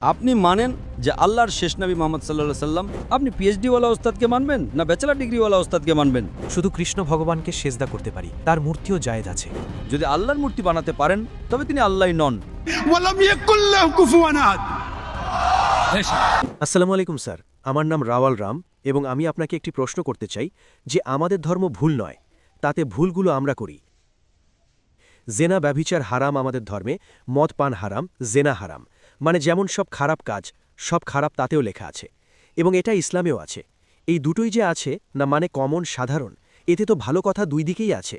আপনি মানেন যে আল্লাহর শেষ নবী মুহাম্মদ সাল্লাল্লাহু আলাইহি সাল্লাম, আপনি পিএইচডিওয়ালা ওস্তাদকে মানবেন না ব্যাচেলর ডিগ্রিওয়ালা ওস্তাদকে মানবেন? শুধু কৃষ্ণ ভগবানকে সেজদা করতে পারি, তার মূর্তিও জায়েজ আছে। যদি আল্লাহর মূর্তি বানাতে পারেন তবে তিনি আল্লাহই নন। ওয়ালাম ইয়াকুল লাহু কুফুয়ান আহাদ। আসসালামু আলাইকুম স্যার, আমার নাম রাওয়াল রাম এবং আমি আপনাকে একটি প্রশ্ন করতে চাই যে আমাদের ধর্ম ভুল নয়, তাতে ভুলগুলো আমরা করি। জেনা ব্যভিচার হারাম আমাদের ধর্মে, মদ পান হারাম, জেনা হারাম, মানে যেমন সব খারাপ কাজ সব খারাপ তাতেও লেখা আছে, এবং এটা ইসলামেও আছে। এই দুটোই যে আছে না মানে কমন সাধারণ, এতে তো ভালো কথা দুই দিকেই আছে।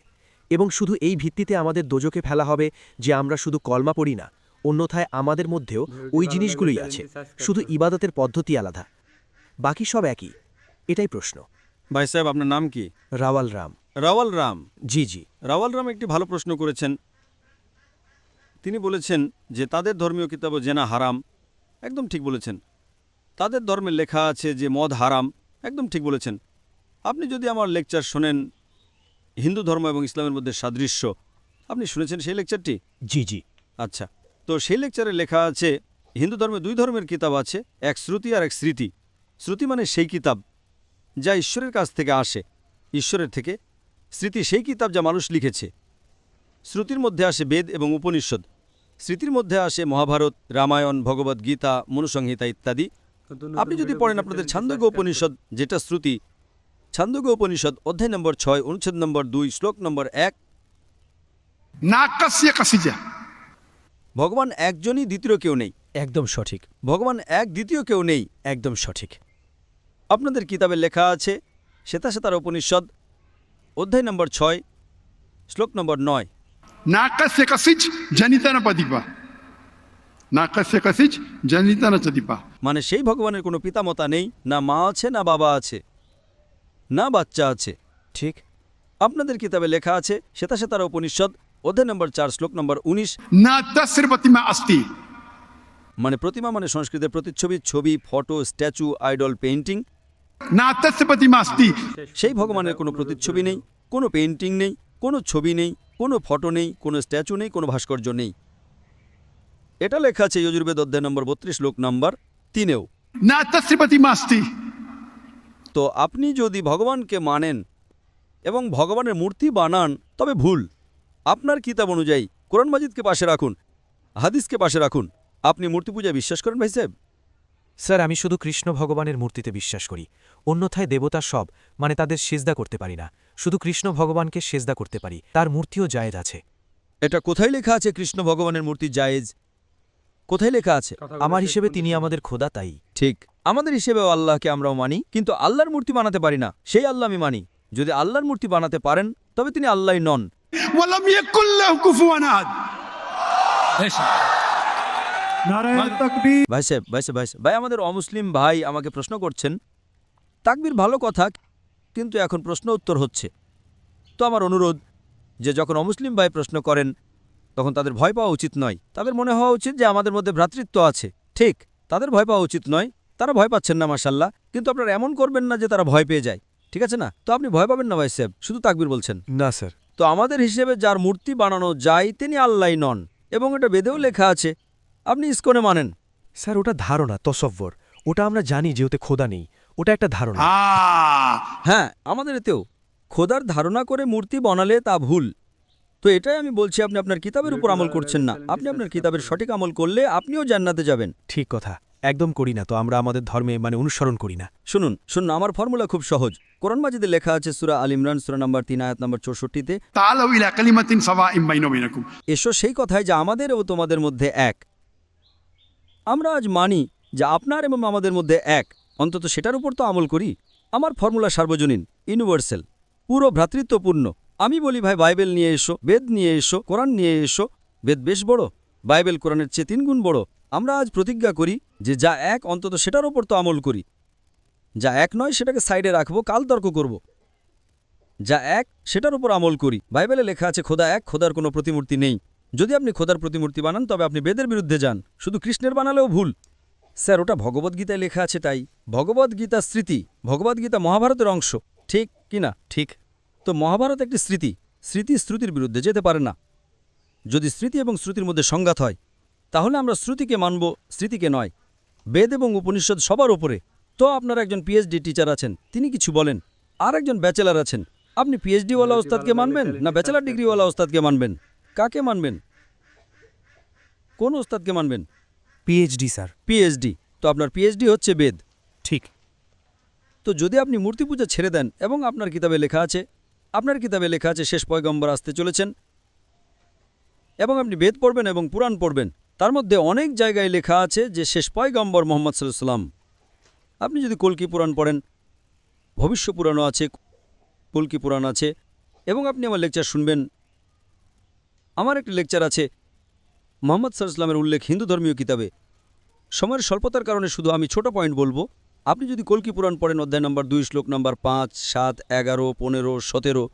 এবং শুধু এই ভিত্তিতে আমাদের দোজকে ফেলা হবে যে আমরা শুধু কলমা পড়ি না, অন্যথায় আমাদের মধ্যেও ওই জিনিসগুলোই আছে, শুধু ইবাদতের পদ্ধতি আলাদা, বাকি সব একই। এটাই প্রশ্ন। ভাই সাহেব, আপনার নাম কি? রাওয়াল রাম। রাওয়াল রাম। জি জি। রাওয়াল রাম একটি ভালো প্রশ্ন করেছেন। তিনি বলেছেন যে তাদের ধর্মীয় কিতাব জেনা হারাম, একদম ঠিক বলেছেন। তাদের ধর্মে লেখা আছে যে মদ হারাম, একদম ঠিক বলেছেন। আপনি যদি আমার লেকচার শোনেন হিন্দু ধর্ম এবং ইসলামের মধ্যে সাদৃশ্য, আপনি শুনেছেন সেই লেকচারটি? জি জি। আচ্ছা, তো সেই লেকচারে লেখা আছে হিন্দু ধর্মে দুই ধর্মের কিতাব আছে, এক শ্রুতি আর এক স্মৃতি। শ্রুতি মানে সেই কিতাব যা ঈশ্বরের কাছ থেকে আসে, ঈশ্বরের থেকে। স্মৃতি সেই কিতাব যা মানুষ লিখেছে। শ্রুতির মধ্যে আসে বেদ এবং উপনিষদ, স্মৃতির মধ্যে আসে মহাভারত, রামায়ণ, ভগবদ গীতা, মনুসংহিতা ইত্যাদি। আপনি যদি পড়েন আপনাদের ছান্দোগ্য উপনিষদ, যেটা শ্রুতি, ছান্দোগ্য উপনিষদ অধ্যায় নম্বর 6, অনুচ্ছেদ নম্বর 2, শ্লোক নম্বর 1, নাকাসিয়া কাসিজা। ভগবান একজনই, দ্বিতীয় কেউ নেই। একদম সঠিক। ভগবান এক, দ্বিতীয় কেউ নেই। একদম সঠিক। আপনাদের কিতাবে লেখা আছে শ্বেতাশ্বেতার উপনিষদ অধ্যায় নম্বর 6, শ্লোক নম্বর 9, নাকাসিয়া কাসিজ জানিতানা পাদিপা। নাকাসিয়া কাসিজ জানিতানা চদিপা। মানে সেই ভগবানের কোনো পিতামাতা নেই, না মা আছে, না বাবা আছে, না বাচ্চা আছে। ঠিক। আপনাদের কিতাবে লেখা আছে শ্বেতাশ্বেতার উপনিষদ অধ্যায় নম্বর 4, শ্লোক নম্বর 19, না তস্র প্রতিমা আস্তি। মানে প্রতিমা মানে সংস্কৃতের প্রতিচ্ছবি, ছবি, ফটো, স্ট্যাচু, আইডল, পেইন্টিং। না তস্র প্রতিমা আস্তি। সেই ভগবানের কোনো প্রতিচ্ছবি নেই, কোনো পেইন্টিং নেই, কোনো ছবি নেই, কোনো ফটো নেই, কোনো স্ট্যাচু নেই, কোনো ভাস্কর্য নেই। এটা লেখা আছে যজুর্বেদ অধ্যায় নম্বর 32, শ্লোক নম্বর 3-এও। না তস্র প্রতিমা আস্তি। তো আপনি যদি ভগবানকে মানেন এবং ভগবানের মূর্তি বানান তবে ভুল। আপনার কিতাব অনুযায়ী কোরআন মাজিদকে পাশে রাখুন, হাদিসকে পাশে রাখুন। আপনি মূর্তি পূজায় বিশ্বাস করেন ভাই সাহেব? স্যার, আমি শুধু কৃষ্ণ ভগবানের মূর্তিতে বিশ্বাস করি, অন্যথায় দেবতা সব মানে তাদের সেজদা করতে পারি না। শুধু কৃষ্ণ ভগবানকে সেজদা করতে পারি, তার মূর্তিও জায়েজ আছে। এটা কোথায় লেখা আছে কৃষ্ণ ভগবানের মূর্তি জায়েজ? কোথায় লেখা আছে? আমার হিসেবে তিনি আমাদের খোদা, তাই। ঠিক, আমাদের হিসেবেও আল্লাহকে আমরাও মানি, কিন্তু আল্লাহর মূর্তি বানাতে পারি না, সেই আল্লাহ আমি মানি। যদি আল্লাহর মূর্তি বানাতে পারেন তবে তিনি আল্লাহই নন। ওয়ালাম ইয়াকুল লাহু কুফুয়ান আহাদ। ভাই সাহেব, ভাই আমাদের অমুসলিম ভাই আমাকে প্রশ্ন করছেন। তাকবীর ভালো কথা, কিন্তু এখন প্রশ্ন উত্তর হচ্ছে। তো আমার অনুরোধ যে যখন অমুসলিম ভাই প্রশ্ন করেন তখন তাদের ভয় পাওয়া উচিত নয়। তাদের মনে হওয়া উচিত যে আমাদের মধ্যে ভ্রাতৃত্ব আছে। ঠিক, তাদের ভয় পাওয়া উচিত নয়। তারা ভয় পাচ্ছেন না, মাশাআল্লাহ, কিন্তু আপনারা এমন করবেন না যে তারা ভয় পেয়ে যায়। ঠিক আছে না? তো আপনি ভয় পাবেন না ভাই সাহেব, শুধু তাকবীর বলছেন। না স্যার। তো আমাদের হিসেবে যার মূর্তি বানানো যায় তিনি আল্লাহই নন, এবং এটা বেদেও লেখা আছে। আপনি ইসকনে মানেন। স্যার, ওটা ধারণা, তসব্বর। ওটা আমরা জানি যে ওতে খোদা নেই, ওটা একটা ধারণা। হ্যাঁ, আমাদের এতেও খোদার ধারণা করে মূর্তি বানালে তা ভুল। তো এটাই আমি বলছি, আপনি আপনার কিতাবের উপর আমল করছেন না। আপনি আপনার কিতাবের সঠিক আমল করলে আপনিও জান্নাতে যাবেন। ঠিক কথা, একদম করি না তো আমরা আমাদের ধর্মে মানে অনুসরণ করি না। শুনুন, আমার ফর্মুলা খুব সহজ। কোরআন মাজিদে লেখা আছে সূরা আল ইমরান সূরা নম্বর 3 আয়াত নম্বর 64-তে, তাআলাউ ইলা কালিমাতিন সাওয়াইন বাইনা ওয়া বাইনাকুম। এসো সেই কথায় যা আমাদের ও তোমাদের মধ্যে এক। আমরা আজ মানি যা আপনার এবং আমাদের মধ্যে এক, অন্তত সেটার উপর তো আমল করি। আমার ফর্মুলা সার্বজনীন, ইউনিভার্সাল, পুরো ভ্রাতৃত্বপূর্ণ। আমি বলি ভাই বাইবেল নিয়ে এসো, বেদ নিয়ে এসো, কোরআন নিয়ে এসো। বেদ বেশ বড়, বাইবেল কোরআনের চেয়ে 3 গুণ বড়। আমরা আজ প্রতিজ্ঞা করি যে যা এক অন্তত সেটার ওপর তো আমল করি। যা এক নয় সেটাকে সাইডে রাখবো, কাল তর্ক করব। যা এক সেটার উপর আমল করি। বাইবেলে লেখা আছে খোদা এক, খোদার কোনো প্রতিমূর্তি নেই। যদি আপনি খোদার প্রতিমূর্তি বানান তবে আপনি বেদের বিরুদ্ধে যান। শুধু কৃষ্ণের বানালেও ভুল। স্যার, ওটা ভগবদ্গীতায় লেখা আছে, তাই। ভগবদ্গীতা স্মৃতি, ভগবদ্গীতা মহাভারতের অংশ, ঠিক কি না? ঠিক। তো মহাভারত একটি স্মৃতি, স্মৃতি শ্রুতির বিরুদ্ধে যেতে পারে না। যদি স্মৃতি এবং শ্রুতির মধ্যে সংঘাত হয় তাহলে আমরা শ্রুতিকে মানব, স্মৃতিকে নয়। বেদ এবং উপনিষদ সবার ওপরে। তো আপনার একজন পিএইচডি টিচার আছেন, তিনি কিছু বলেন, আর একজন ব্যাচেলার আছেন। আপনি পিএইচডিওয়ালা ওস্তাদকে মানবেন না ব্যাচেলার ডিগ্রিওয়ালা ওস্তাদকে মানবেন? কাকে মানবেন? কোন ওস্তাদকে মানবেন? PhD sir. পিএইচডি। তো আপনার পিএইচডি হচ্ছে বেদ। ঠিক। তো যদি আপনি মূর্তি পূজা ছেড়ে দেন এবং আপনার কিতাবে লেখা আছে শেষ পয়গম্বর আসতে চলেছেন, এবং আপনি বেদ পড়বেন এবং পুরাণ পড়বেন, তার মধ্যে অনেক জায়গায় লেখা আছে যে শেষ পয়গম্বর মোহাম্মদ সাল্লাল্লাহু আলাইহি ওয়াসাল্লাম। আপনি যদি কল্কি পুরাণ পড়েন, ভবিষ্য পুরাণও আছে, কল্কি পুরাণ আছে, এবং আপনি আমার লেকচার শুনবেন। আমার একটি লেকচার আছে মোহাম্মদ সাল্লাল্লাহু আলাইহি ওয়াসাল্লামের উল্লেখ হিন্দু ধর্মীয় কিতাবে। সময়ের স্বল্পতার কারণে শুধু আমি ছোট পয়েন্ট বলবো। আপনি যদি কল্কি পুরাণ পড়েন অধ্যায় নম্বর 2 শ্লোক নম্বর 5, 7, 11, 15, 17,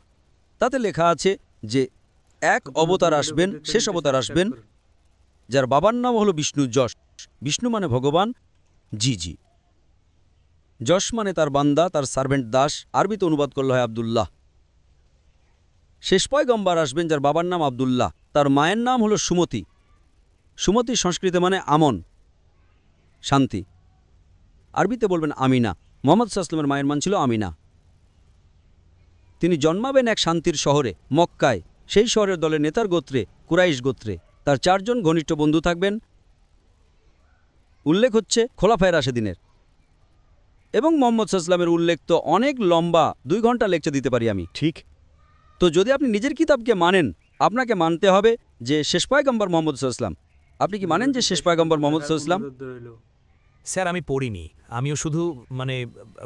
তাতে লেখা আছে যে এক অবতার আসবেন, শেষ অবতার আসবেন, যার বাবার নাম হলো বিষ্ণু। যশ, বিষ্ণু মানে ভগবান, জি জি, যশ মানে তার বান্দা, তার সার্ভেন্ট, দাস। আরবিতে অনুবাদ করলে হয় আব্দুল্লাহ। শেষ পয়গম্বর আসবেন যার বাবার নাম আব্দুল্লাহ, তার মায়ের নাম হলো সুমতি। সুমতি সংস্কৃতে মানে আমন, শান্তি। আরবিতে বলবেন আমিনা। মোহাম্মদ সাল্লাল্লাহু আলাইহি ওয়াসাল্লামের মায়ের মান ছিল আমিনা। তিনি জন্মাবেন এক শান্তির শহরে, মক্কায়। সেই শহরের দলের নেতার গোত্রে, কুরাইশ গোত্রে। তার 4 জন ঘনিষ্ঠ বন্ধু থাকবেন। উল্লেখ হচ্ছে খোলাফায়ে রাশেদিনের। এবং মোহাম্মদ সাল্লাল্লাহু আলাইহি ওয়াসাল্লামের উল্লেখ তো অনেক লম্বা, 2 ঘন্টা লেকচার দিতে পারি আমি। ঠিক। তো যদি আপনি নিজের কিতাবকে মানেন, আপনাকে মানতে হবে যে শেষ পয়গম্বর মোহাম্মদ সাল্লাল্লাহু আলাইহি ওয়াসাল্লাম। আপনি কি মানেন যে শেষ পয়গম্বর মোহাম্মদ সাল্লাল্লাহু আলাইহি ওয়াসাল্লাম? স্যার আমি পড়িনি, আমিও শুধু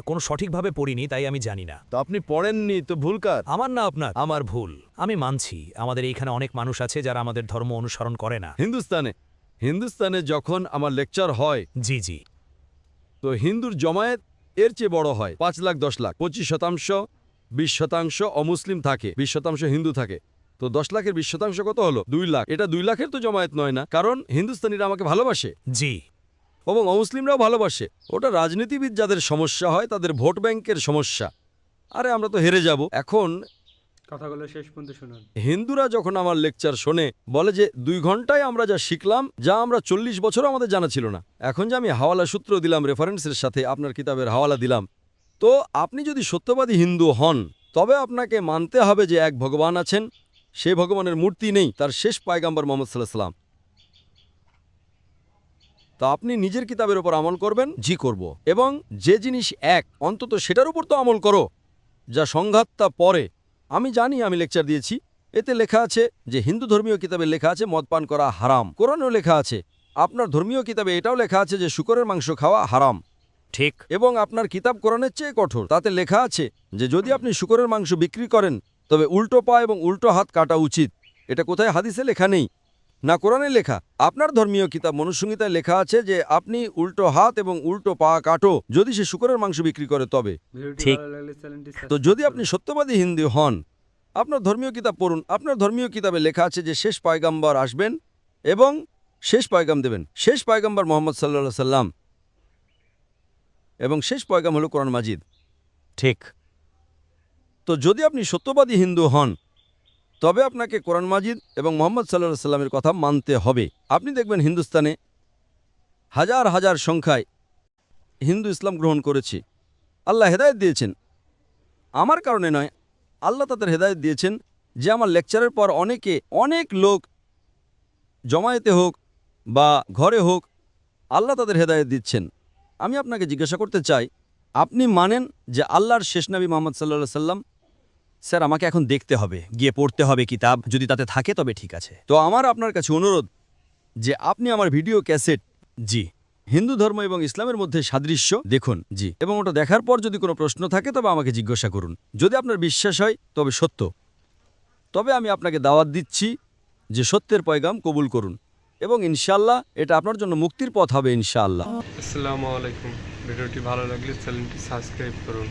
কোনো সঠিকভাবে পড়িনি, তাই আমি জানি না। তো আপনি পড়েননি তো ভুল কার? আমার না আপনার? আমার ভুল। আমি মানছি আমাদের এইখানে অনেক মানুষ আছে যারা আমাদের ধর্ম অনুসরণ করে না। হিন্দুস্তানে যখন আমার লেকচার হয়, জি জি। তো হিন্দুর জমায়েত এর চেয়ে বড় হয়, 5 লাখ 10 লাখ। 25%, 20% অমুসলিম থাকে, 20% হিন্দু থাকে। তো 10 লাখের 20% কত হলো? 2 লাখ। এটা 2 লাখের তো জমায়েত নয় না, কারণ হিন্দুস্তানিরা আমাকে ভালোবাসে জি। এবং অমুসলিমরাও ভালোবাসে। ওটা রাজনীতিবিদ যাদের সমস্যা হয়, তাদের ভোট ব্যাংকের সমস্যা। আরে আমরা তো হেরে যাব। এখন কথাগুলো শেষ পর্যন্ত শুনুন। হিন্দুরা যখন আমার লেকচার শোনে, বলে যে 2 ঘন্টায় আমরা যা শিখলাম, যা আমরা 40 বছরও আমাদের জানা ছিল না। এখন যে আমি হাওয়ালা সূত্র দিলাম, রেফারেন্সের সাথে আপনার কিতাবের হাওয়ালা দিলাম, তো আপনি যদি সত্যবাদী হিন্দু হন, তবে আপনাকে মানতে হবে যে এক ভগবান আছেন, সেই ভগবানের মূর্তি নেই, তার শেষ পয়গম্বর মোহাম্মদ সাল্লাল্লাহু আলাইহি ওয়াসাল্লাম। তা আপনি নিজের কিতাবের উপর আমল করবেন? জি করব। এবং যে জিনিস এক, অন্তত সেটার উপর তো আমল করো। যা সংঘাতটা পরে, আমি জানি, আমি লেকচার দিয়েছি, এতে লেখা আছে যে হিন্দু ধর্মীয় কিতাবে লেখা আছে মদ পান করা হারাম। কোরআনেও লেখা আছে। আপনার ধর্মীয় কিতাবে এটাও লেখা আছে যে শূকরের মাংস খাওয়া হারাম। ঠিক। এবং আপনার কিতাব কোরআনের চেয়ে কঠোর। তাতে লেখা আছে যে যদি আপনি শূকরের মাংস বিক্রি করেন, তবে উল্টো পা এবং উল্টো হাত কাটা উচিত। এটা কোথায় হাদিসে লেখা নেই, না কোরআনে লেখা। আপনার ধর্মীয় কিতাব মনুসংহিতায় লেখা আছে যে আপনি উল্টো হাত এবং উল্টো পা কাটো যদি সে শূকরের মাংস বিক্রি করে তবে। ভিডিওটি ঠিক। ভালো লাগলে চ্যানেলটি তো সাবস্ক্রাইব যদি করুন। আপনি সত্যবাদী হিন্দু হন, আপনার ধর্মীয় কিতাব পড়ুন। আপনার ধর্মীয় কিতাবে লেখা আছে যে শেষ পয়গম্বর আসবেন এবং শেষ পয়গাম দেবেন। শেষ পয়গম্বর মোহাম্মদ সাল্লাল্লাহু আলাইহি সাল্লাম, এবং শেষ পয়গাম হলো কোরআন মাজিদ। ঠিক। তো যদি আপনি সত্যবাদী হিন্দু হন, তবে আপনাকে কোরআন মাজিদ এবং মোহাম্মদ সাল্লাল্লাহু আলাইহি সাল্লামের কথা মানতে হবে। আপনি দেখবেন হিন্দুস্তানে হাজার হাজার সংখ্যায় হিন্দু ইসলাম গ্রহণ করেছে। আল্লাহ হেদায়েত দিয়েছেন, আমার কারণে নয়, আল্লাহ তাদের হেদায়েত দিয়েছেন যে আমার লেকচারের পর অনেক লোক জমায়েতে হোক বা ঘরে হোক, আল্লাহ তাদের হেদায়েত দিচ্ছেন। আমি আপনাকে জিজ্ঞাসা করতে চাই, আপনি মানেন যে আল্লাহর শেষ নবী মুহাম্মদ সাল্লাল্লাহু আলাইহি সাল্লাম? স্যার আমাকে এখন দেখতে হবে, গিয়ে পড়তে হবে কিতাব, যদি তাতে থাকে তবে ঠিক আছে। তো আমার আপনার কাছে অনুরোধ যে আপনি আমার ভিডিও ক্যাসেট, জি, হিন্দু ধর্ম এবং ইসলামের মধ্যে সাদৃশ্য দেখুন, জি। এবং ওটা দেখার পর যদি কোনো প্রশ্ন থাকে তবে আমাকে জিজ্ঞাসা করুন। যদি আপনার বিশ্বাস হয় তবে সত্য, তবে আমি আপনাকে দাওয়াত দিচ্ছি যে সত্যের পয়গাম কবুল করুন, এবং ইনশাআল্লাহ এটা আপনার জন্য মুক্তির পথ হবে ইনশাআল্লাহ। আসসালামু আলাইকুম। ভিডিওটি ভালো লাগলে চ্যানেলটি সাবস্ক্রাইব করুন।